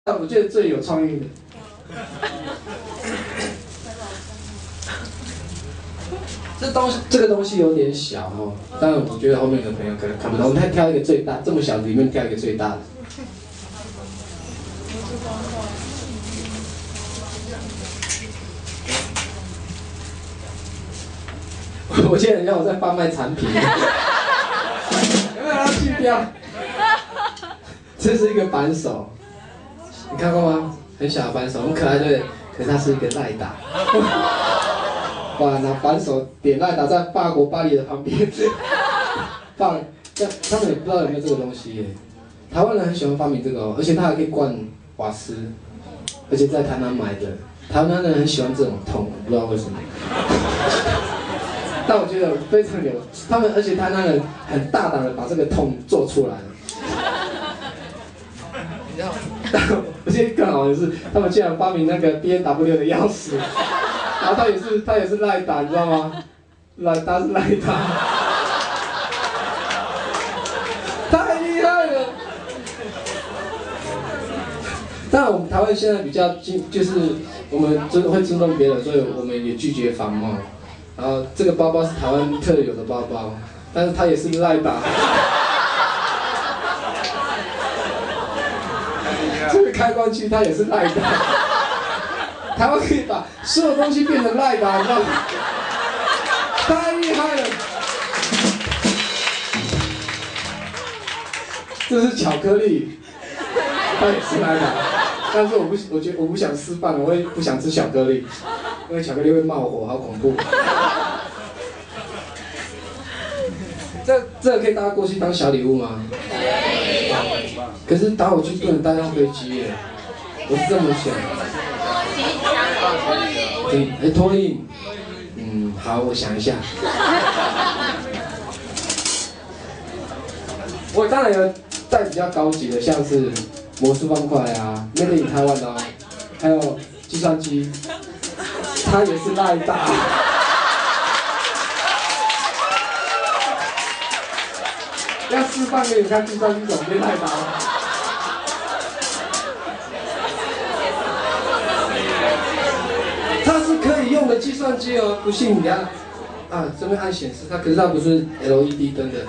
我觉得最有创意的。这个东西有点小哦，但我觉得后面的朋友可能看不到。我们再挑一个最大，这么小的里面挑一个最大的。我现在很像我在贩卖产品，有没有要去掉？这是一个扳手，你看过吗？很小的扳手，很可爱，对不对？可是它是一个赖打。哇，拿扳手点赖打在法国巴黎的旁边，放，他们也不知道有没有这个东西耶。台湾人很喜欢发明这个哦，而且它还可以灌瓦斯，而且在台南买的。台湾人很喜欢这种痛，不知道为什么。但我觉得非常有，他们而且台南人很大胆的把这个痛做出来了。而且更好的是，他们竟然发明那个 BMW 的钥匙，然后他也是赖打，你知道吗？他是赖打，太厉害了。但我们台湾现在比较就是我们会尊重别人，所以我们也拒绝仿冒。然后这个包包是台湾特有的包包，但是它也是赖打。这个开关器它也是赖打。台湾可以把所有东西变成赖打，你知道吗？太厉害了！这是巧克力，它也是赖打。但是我不想示范了，我也不想吃巧克力，因为巧克力会冒火，好恐怖。这个可以带过去当小礼物吗？可是打火机不能带上飞机耶，我是这么想。托运，好，我想一下。我当然有带比较高级的，像是魔术方块啊 ，Made in Taiwan 哦，还有计算机，它也是赖打。要示范给你看计算机怎么变赖打。它是可以用的计算机哦，不信你看，这边按显示，可是它不是 LED 灯的。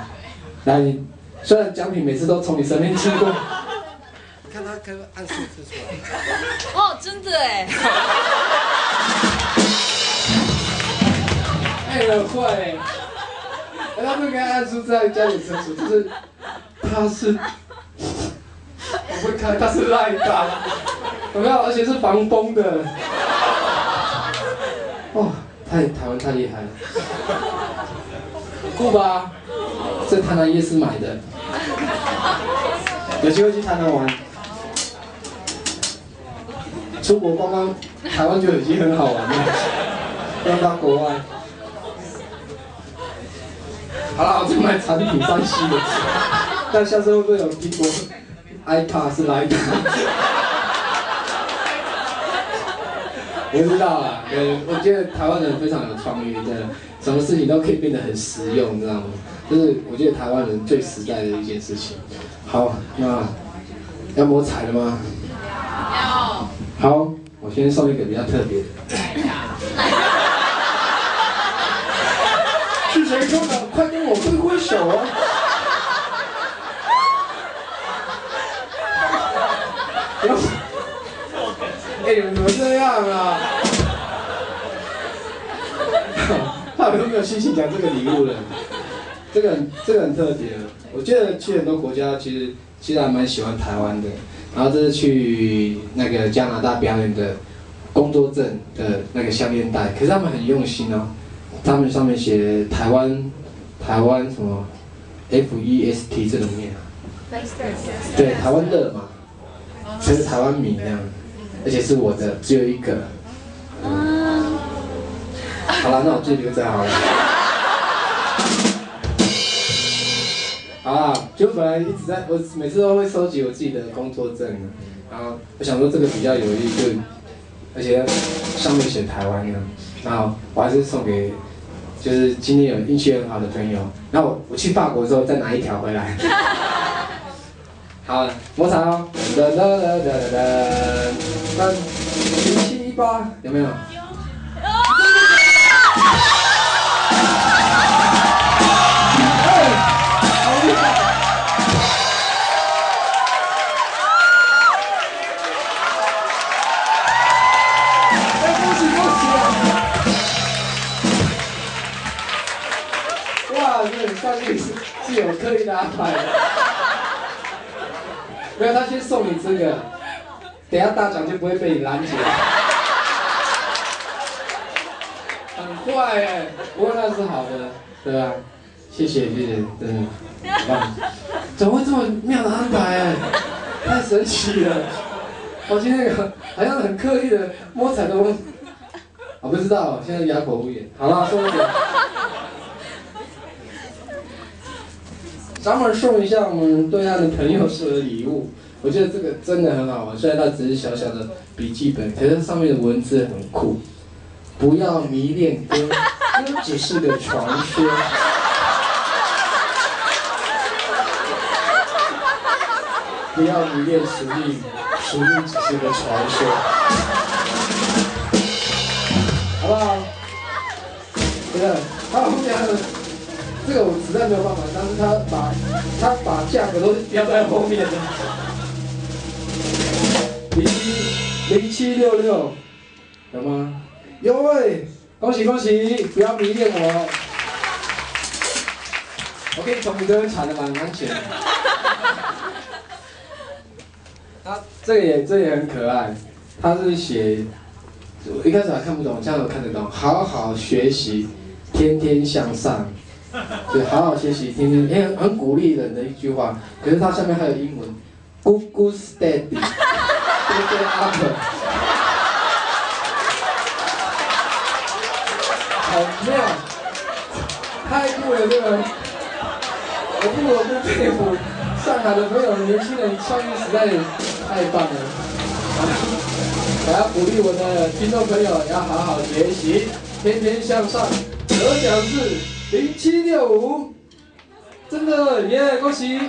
来，你虽然奖品每次都从你身边经过，你看它可以按数字出来。哦，真的哎。很会。他们可以按数字在加点乘除，就是它是，我会看它是赖打，有没有？而且是防风的。哇，台湾太厉害了，酷吧？在台南夜市买的，有机会去台南玩。出国观光，台湾就已经很好玩了，不要到国外。好了，我在买产品3C的，但下次会不会有苹果 iPad 是赖打？我不知道啦，我觉得台湾人非常有创意，真的，什么事情都可以变得很实用，你知道吗？就是我觉得台湾人最实在的一件事情。好，那要摸彩了吗？要。好，我先送一个比较特别的。是谁说的？快跟我挥挥手啊！你们怎么这样啊？他们都没有信心讲这个礼物了。这个很特别。我觉得去很多国家其实还蛮喜欢台湾的。然后这是去那个加拿大表演的工作证的那个项链带，可是他们很用心哦。他们上面写台湾什么 FEST 这种念啊？对，台湾的嘛，就是台湾米那样，而且是我的，只有一个。好了，那我自己留着好了。好啦，就本来我每次都会收集我自己的工作证，然后我想说这个比较有意义，而且上面写台湾呢，然后我还是送给。就是今天有运气很好的朋友，然后我去法国之后再拿一条回来。好，摸彩哦。噔噔噔噔噔噔，0718有没有？上去是有刻意的安排的，没有他先送你这个，等下大奖就不会被你拦截。很快哎，不过那是好的，对吧？谢谢，真的，很棒。怎么会这么妙的安排哎？太神奇了！我今天好像很刻意的摸彩都，我不知道，现在哑口无言。好了，收一点。咱们送一下我们对岸的朋友式的礼物，我觉得这个真的很好玩。虽然它只是小小的笔记本，可是上面的文字很酷。不要迷恋歌，歌只是个传说。不要迷恋实力，实力只是个传说。好不好？这个，还有后面还有。这个我实在没有办法，但是他把价格都标在后面的。0766有吗？有喂，恭喜恭喜！不要迷恋我。我可以从你这边铲的蛮钱的。他这也很可爱，他是写，我一开始还看不懂，这样我看得懂。好好学习，天天向上。对，好好学习，天天，很鼓励人的一句话。可是它下面还有英文 ，Good good steady， good up， 好妙，太酷了这个！我不得不佩服上海的朋友，年轻人创意实在太棒了。我要鼓励我的听众朋友要好好学习，天天向上，得奖是。0765，真的耶，恭喜！